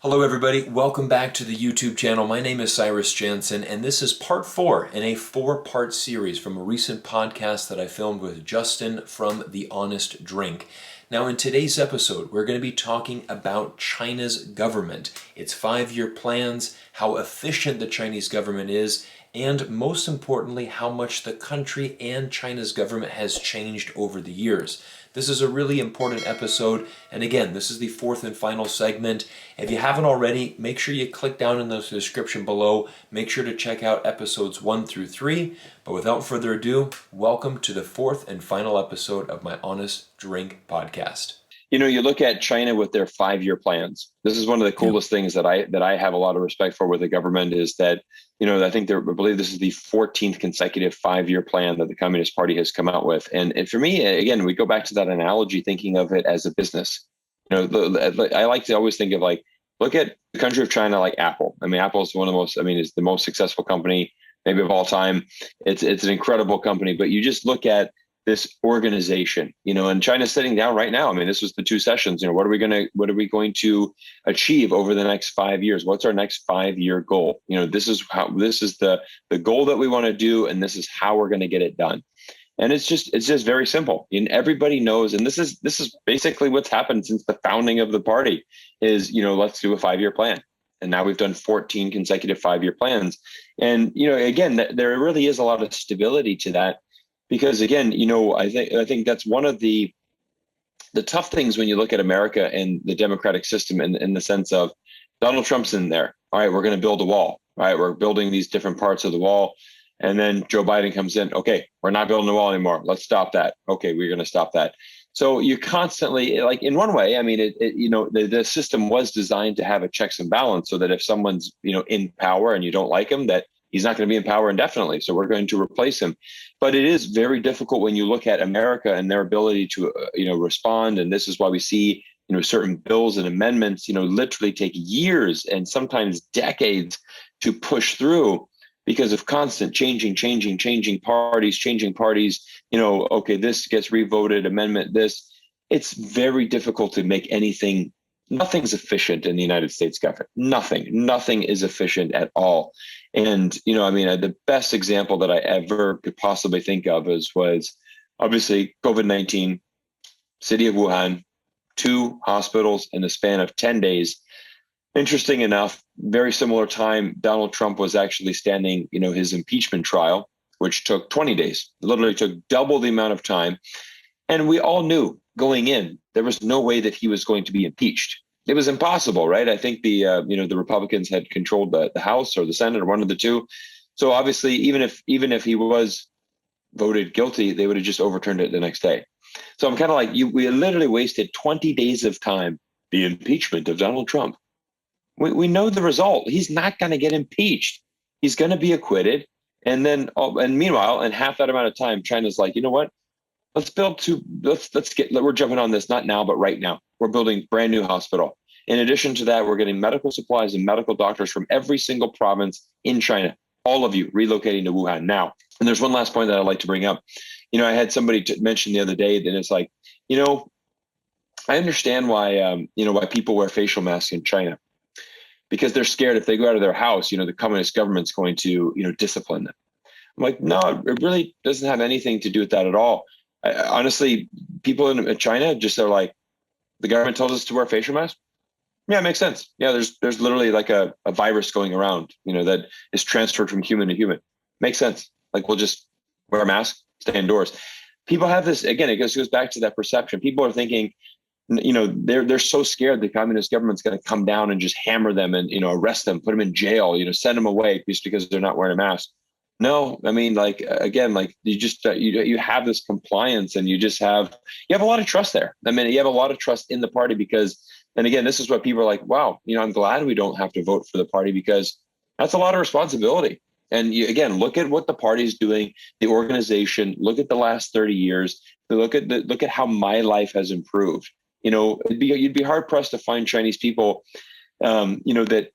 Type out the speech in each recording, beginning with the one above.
Hello, everybody. Welcome back to the YouTube channel. My name is Cyrus Jansen, and this is part 4 in a 4-part series from a recent podcast that I filmed with Justin from The Honest Drink. Now, in today's episode, we're going to be talking about China's government, its 5-year plans, how efficient the Chinese government is, and most importantly, how much the country and China's government has changed over the years. This is a really important episode, and again, this is the 4th and final segment. If you haven't already, make sure you click down in the description below. Make sure to check out episodes 1 through 3. But without further ado, welcome to the 4th and final episode of my Honest Drink podcast. You look at China with their 5-year plans. This is one of the coolest things that I have a lot of respect for with the government is that, I think I believe this is the 14th consecutive 5-year plan that the Communist Party has come out with. And for me, again, we go back to that analogy, thinking of it as a business. I like to always think of look at the country of China like Apple. I mean, Apple is is the most successful company maybe of all time. It's an incredible company, but you just look at this organization, and China's sitting down right now. I mean, this was the 2 sessions. What are we going to achieve over the next 5 years? What's our next 5-year goal? This is the goal that we want to do, and this is how we're going to get it done. And it's just very simple. And everybody knows, and this is basically what's happened since the founding of the party is, let's do a 5-year plan. And now we've done 14 consecutive 5-year plans. And, again, there really is a lot of stability to that. Because again, I think that's one of the tough things when you look at America and the democratic system in the sense of Donald Trump's in there. All right, we're going to build a wall. All right, we're building these different parts of the wall. And then Joe Biden comes in. Okay, we're not building the wall anymore. Let's stop that. Okay, we're going to stop that. So you're constantly in one way, I mean, the system was designed to have a checks and balance so that if someone's, in power and you don't like him, that he's not going to be in power indefinitely. So we're going to replace him. But it is very difficult when you look at America and their ability to, respond. And this is why we see, certain bills and amendments, literally take years and sometimes decades to push through because of constant changing parties. Okay, this gets revoted, amendment this. It's very difficult to make anything. Nothing's efficient in the United States government. Nothing is efficient at all. And, the best example that I ever could possibly think of was obviously COVID-19, city of Wuhan, 2 hospitals in the span of 10 days. Interesting enough, very similar time, Donald Trump was actually standing, his impeachment trial, which took 20 days. It literally took double the amount of time. And we all knew going in, there was no way that he was going to be impeached. It was impossible, right? I think the Republicans had controlled the House or the Senate or one of the two. So obviously, even if he was voted guilty, they would have just overturned it the next day. So I'm kind of we literally wasted 20 days of time, the impeachment of Donald Trump. We know the result. He's not going to get impeached. He's going to be acquitted. And then, meanwhile, in half that amount of time, China's like, you know what? We're jumping on this, not now, but right now. We're building brand new hospital. In addition to that, we're getting medical supplies and medical doctors from every single province in China. All of you relocating to Wuhan now. And there's one last point that I'd like to bring up. I had somebody mention the other day that it's like, I understand why people wear facial masks in China because they're scared if they go out of their house, the communist government's going to, discipline them. I'm like, no, it really doesn't have anything to do with that at all. Honestly, people in China just are like, the government told us to wear facial masks. Yeah, it makes sense. Yeah, there's literally like a virus going around, that is transferred from human to human. Makes sense. We'll just wear a mask, stay indoors. People have this, again, it goes back to that perception. People are thinking, they're so scared the communist government's going to come down and just hammer them and, arrest them, put them in jail, send them away just because they're not wearing a mask. No, I mean, you just you have this compliance and you have a lot of trust there. I mean, you have a lot of trust in the party because, and again, this is what people are like, wow, I'm glad we don't have to vote for the party because that's a lot of responsibility. And again, look at what the party is doing, the organization, look at the last 30 years, look at how my life has improved. You'd be hard pressed to find Chinese people, that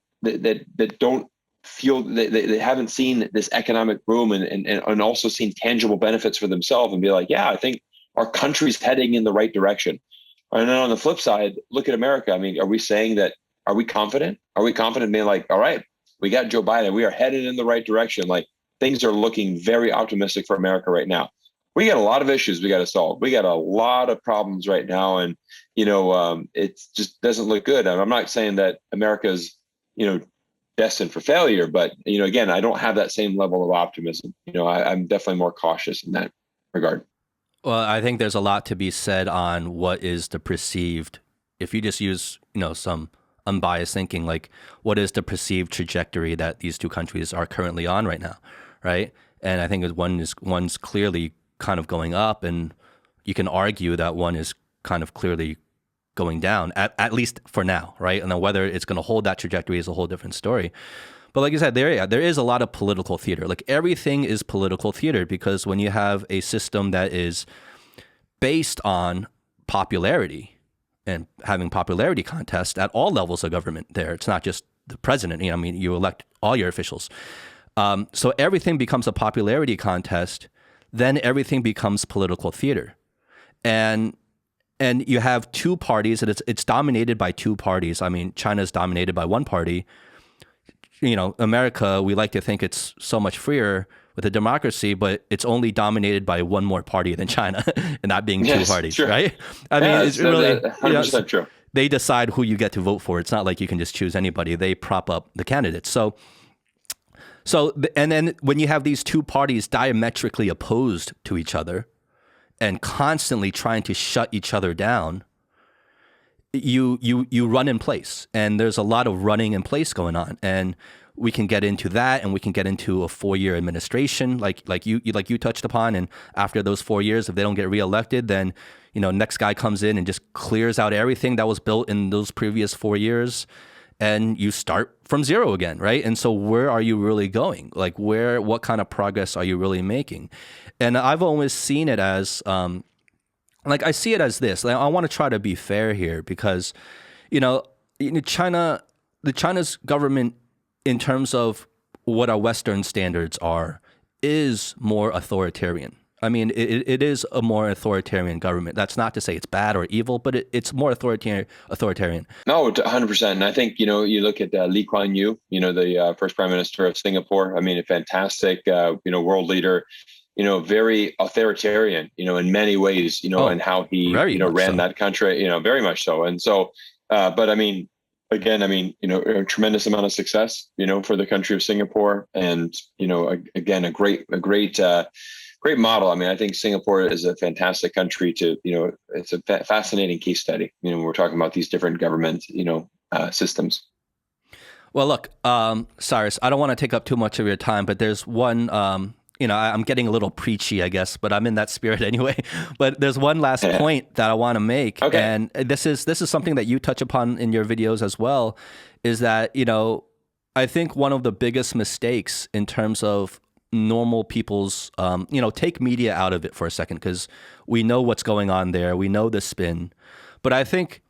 don't feel they haven't seen this economic boom and also seen tangible benefits for themselves and be like, yeah, I think our country's heading in the right direction. And then on the flip side, look at America. I mean, are we saying that Are we confident? Are we confident being like, all right, we got Joe Biden. We are headed in the right direction. Like things are looking very optimistic for America right now. We got a lot of issues we got to solve. We got a lot of problems right now, and it just doesn't look good. And I'm not saying that America's destined for failure, but again, I don't have that same level of optimism. I'm definitely more cautious in that regard. Well, I think there's a lot to be said on what is the perceived, if you just use, some unbiased thinking, like what is the perceived trajectory that these two countries are currently on right now, right? And I think one's clearly kind of going up, and you can argue that one is kind of clearly going down, at least for now, right? And then whether it's going to hold that trajectory is a whole different story. But like you said, there is a lot of political theater. Like everything is political theater, because when you have a system that is based on popularity and having popularity contests at all levels of government there, it's not just the president. You elect all your officials. So everything becomes a popularity contest. Then everything becomes political theater. And you have two parties, and it's dominated by two parties. I mean, China's dominated by one party. America, we like to think it's so much freer with a democracy, but it's only dominated by one more party than China, and that being two parties, true. Right? I mean, it's really 100% true. They decide who you get to vote for. It's not like you can just choose anybody. They prop up the candidates. So, and then when you have these two parties diametrically opposed to each other and constantly trying to shut each other down, you run in place, and there's a lot of running in place going on, and we can get into that, and we can get into a 4-year administration, like you touched upon, and after those 4 years, if they don't get reelected, then next guy comes in and just clears out everything that was built in those previous 4 years, and you start from zero again, right? And so where are you really going? Like what kind of progress are you really making? And I've always seen it as I see it as this. Like, I want to try to be fair here, because, China's government, in terms of what our Western standards are, is more authoritarian. I mean, it is a more authoritarian government. That's not to say it's bad or evil, but it's more authoritarian. No, 100%. And I think, you look at Lee Kuan Yew, the first prime minister of Singapore. I mean, a fantastic, world leader. Very authoritarian, in many ways, and how he, ran that country, very much so. And so, but I mean, again, a tremendous amount of success, for the country of Singapore, and, again, a great model. I mean, I think Singapore is a fantastic country to, it's a fascinating case study, when we're talking about these different government, systems. Well, look, Cyrus, I don't want to take up too much of your time, but there's one, I'm getting a little preachy, I guess, but I'm in that spirit anyway. But there's one last point that I want to make. Okay. And this is something that you touch upon in your videos as well, is that, I think one of the biggest mistakes in terms of normal people's, take media out of it for a second, because we know what's going on there. We know the spin. But I think,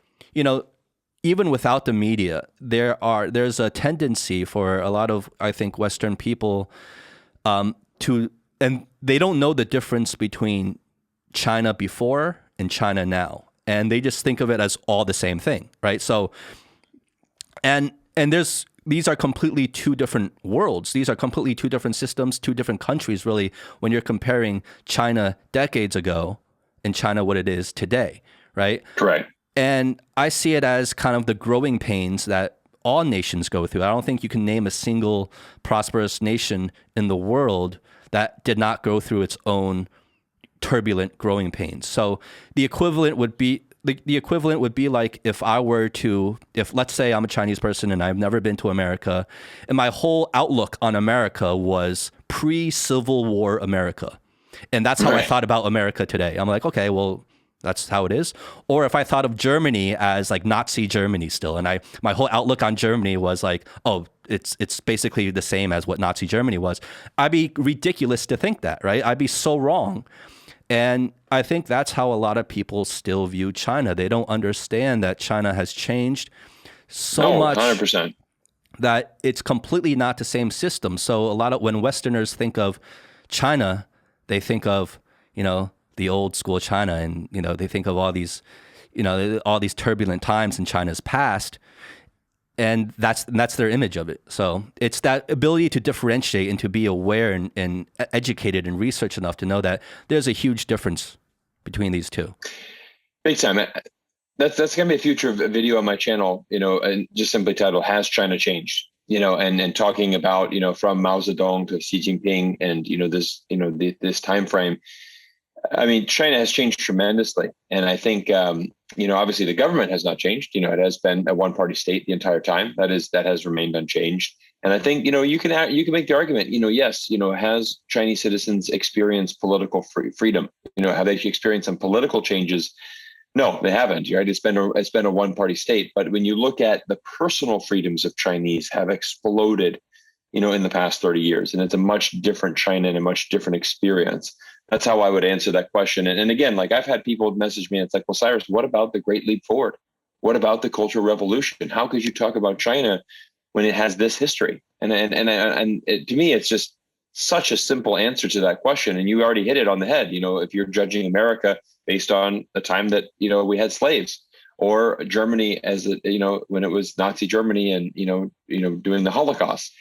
even without the media, there's a tendency for a lot of, I think, Western people, and they don't know the difference between China before and China now, and they just think of it as all the same thing, right? So, and these are completely two different worlds. These are completely two different systems, two different countries, really, when you're comparing China decades ago and China what it is today, right? Correct. And I see it as kind of the growing pains that all nations go through. I don't think you can name a single prosperous nation in the world that did not go through its own turbulent growing pains. So the equivalent would be like if let's say I'm a Chinese person and I've never been to America, and my whole outlook on America was pre-Civil War America. And that's how I thought about America today. I'm like, okay, well, that's how it is. Or if I thought of Germany as like Nazi Germany still, and my whole outlook on Germany was like, oh, it's basically the same as what Nazi Germany was, I'd be ridiculous to think that, right? I'd be so wrong. And I think that's how a lot of people still view China. They don't understand that China has changed so much 100%. that it's completely not the same system. So when Westerners think of China, they think of, the old school China, and, they think of all these turbulent times in China's past. and that's their image of it. So it's that ability to differentiate and to be aware and educated and research enough to know that there's a huge difference between these two. Big time. That's going to be a future video on my channel, and just simply titled "Has China Changed?" And talking about, from Mao Zedong to Xi Jinping and, this time frame. I mean, China has changed tremendously. And I think, obviously the government has not changed. It has been a one-party state the entire time. That has remained unchanged. And I think, you can make the argument, yes, has Chinese citizens experienced political freedom? Have they experienced some political changes? No, they haven't. Right? It's been a one-party state. But when you look at the personal freedoms of Chinese have exploded, in the past 30 years, and it's a much different China and a much different experience. That's how I would answer that question. And again, like I've had people message me, and it's like, well, Cyrus, what about the Great Leap Forward? What about the Cultural Revolution? How could you talk about China when it has this history? And to me, it's just such a simple answer to that question. And you already hit it on the head. If you're judging America based on the time that, we had slaves, or Germany as, when it was Nazi Germany and, doing the Holocaust,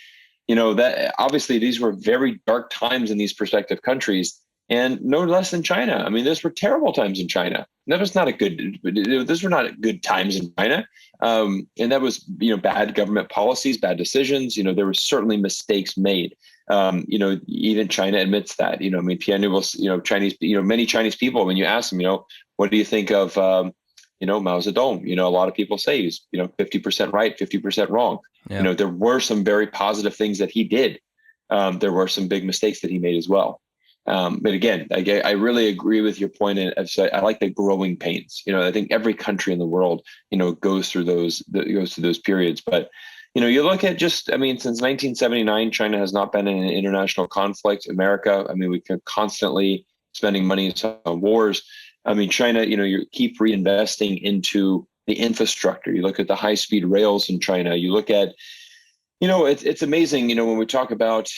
that obviously these were very dark times in these prospective countries, and no less than China. I mean, those were terrible times in China. Those were not good times in China. And that was, bad government policies, bad decisions. There were certainly mistakes made. Even China admits that. Pianu will, Chinese, many Chinese people, when you ask them, what do you think of, Mao Zedong? A lot of people say he's, 50% right, 50% wrong. Yeah. There were some very positive things that he did. There were some big mistakes that he made as well. But again, I really agree with your point. And I like the growing pains. I think every country in the world, goes through those periods. But, you look at since 1979, China has not been in an international conflict. America, we can constantly spending money on wars. China, you keep reinvesting into the infrastructure. You look at the high-speed rails in China. You look at, it's amazing, when we talk about,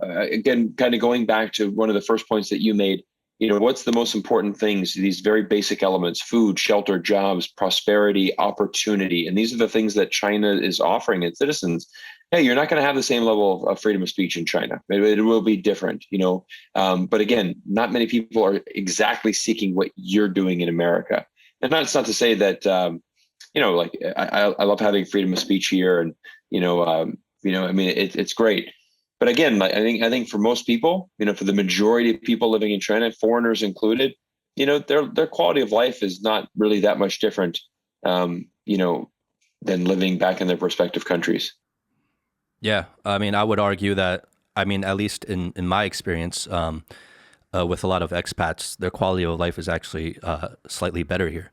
again, kind of going back to one of the first points that you made, what's the most important things, these very basic elements: food, shelter, jobs, prosperity, opportunity. And these are the things that China is offering its citizens. Hey, you're not going to have the same level of freedom of speech in China. It will be different, but again, not many people are exactly seeking what you're doing in America. And that's not to say that, I love having freedom of speech here, and it's great. But again, I think for most people, for the majority of people living in China, foreigners included, their quality of life is not really that much different, than living back in their respective countries. Yeah, I would argue that, at least in my experience, with a lot of expats, their quality of life is actually slightly better here.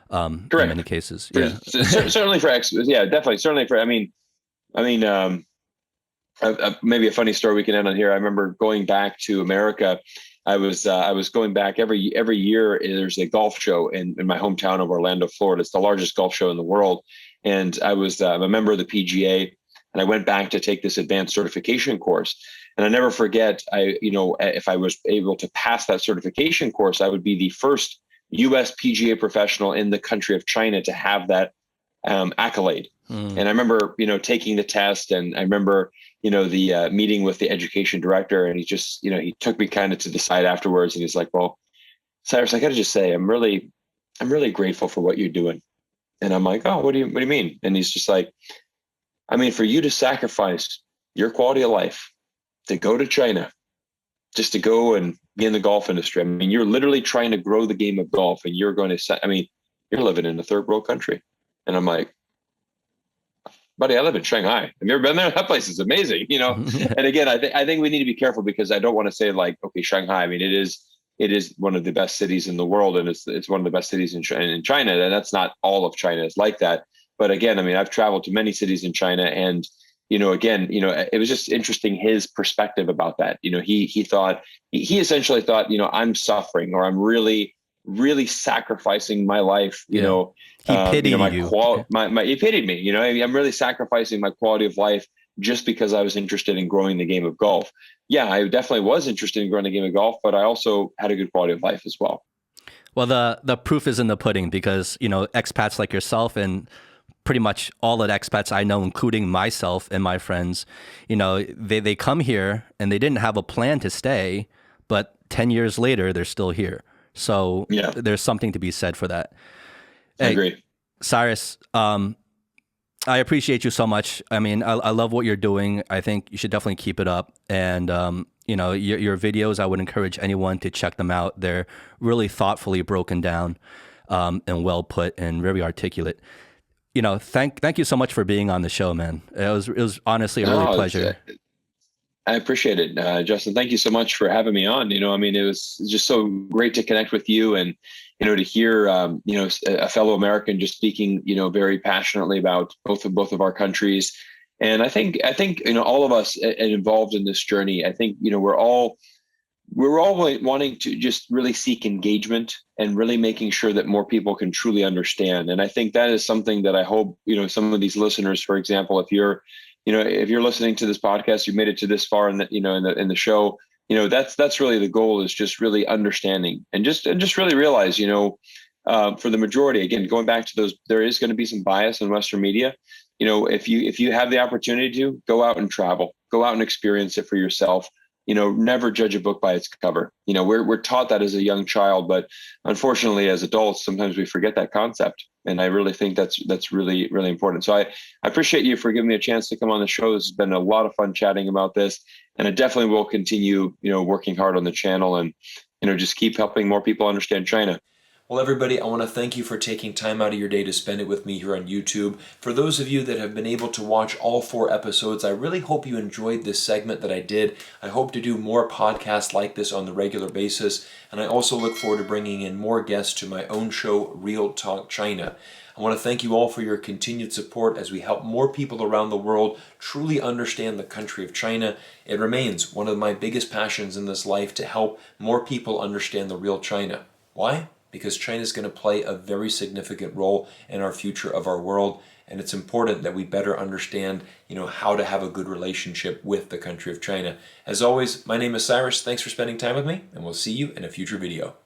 Correct. In many cases. Yeah. Certainly for expats. Yeah, definitely. Certainly for, maybe a funny story we can end on here. I remember going back to America. I was going back every year. There's a golf show in my hometown of Orlando, Florida. It's the largest golf show in the world. And I was a member of the PGA, and I went back to take this advanced certification course. And I never forget, if I was able to pass that certification course, I would be the first U.S. PGA professional in the country of China to have that accolade. And I remember, taking the test, and I remember, the meeting with the education director, and he just, he took me kind of to the side afterwards, and he's like, well, Cyrus, I got to just say, I'm really grateful for what you're doing. And I'm like, oh, what do you mean? And he's just like, for you to sacrifice your quality of life to go to China, just to go and be in the golf industry. You're literally trying to grow the game of golf, and you're going to, you're living in a third world country. And I'm like, buddy, I live in Shanghai. Have you ever been there? That place is amazing, And again, I think we need to be careful, because I don't want to say like, okay, Shanghai. It is one of the best cities in the world, and it's one of the best cities in China. And that's not all of China is like that. But again, I've traveled to many cities in China, and it was just interesting, his perspective about that. He essentially thought, I'm suffering, or I'm really sacrificing my life, He pitied you. He pitied me, I'm really sacrificing my quality of life just because I was interested in growing the game of golf. Yeah, I definitely was interested in growing the game of golf, but I also had a good quality of life as well. Well, the proof is in the pudding, because, expats like yourself and pretty much all of the expats I know, including myself and my friends, they come here and they didn't have a plan to stay, but 10 years later, they're still here. So Yeah, there's something to be said for that. I Hey, agree. Cyrus, I appreciate you so much. I mean, I love what you're doing. I think you should definitely keep it up. And, your videos, I would encourage anyone to check them out. They're really thoughtfully broken down, and well put and very articulate. Thank you so much for being on the show, man. It was honestly a really No, pleasure. I appreciate it, Justin. Thank you so much for having me on. I mean, it was just so great to connect with you, and to hear a fellow American just speaking very passionately about both of our countries. And I think all of us involved in this journey. I think we're all wanting to just really seek engagement and really making sure that more people can truly understand. And I think that is something that I hope some of these listeners, for example, if you're listening to this podcast, you've made it to this far in the show, that's really the goal, is just really understanding and just really realize, for the majority, again, going back to those, there is going to be some bias in Western media. If you have the opportunity to go out and travel, go out and experience it for yourself. Never judge a book by its cover. We're taught that as a young child, but unfortunately, as adults, sometimes we forget that concept. And I really think that's really, really important. So I appreciate you for giving me a chance to come on the show. This has been a lot of fun chatting about this, and I definitely will continue, working hard on the channel and, just keep helping more people understand China. Well, everybody, I want to thank you for taking time out of your day to spend it with me here on YouTube. For those of you that have been able to watch all 4 episodes, I really hope you enjoyed this segment that I did. I hope to do more podcasts like this on the regular basis, and I also look forward to bringing in more guests to my own show, Real Talk China. I want to thank you all for your continued support as we help more people around the world truly understand the country of China. It remains one of my biggest passions in this life to help more people understand the real China. Why? Because China is going to play a very significant role in our future of our world, and it's important that we better understand, how to have a good relationship with the country of China. As always, my name is Cyrus. Thanks for spending time with me, and we'll see you in a future video.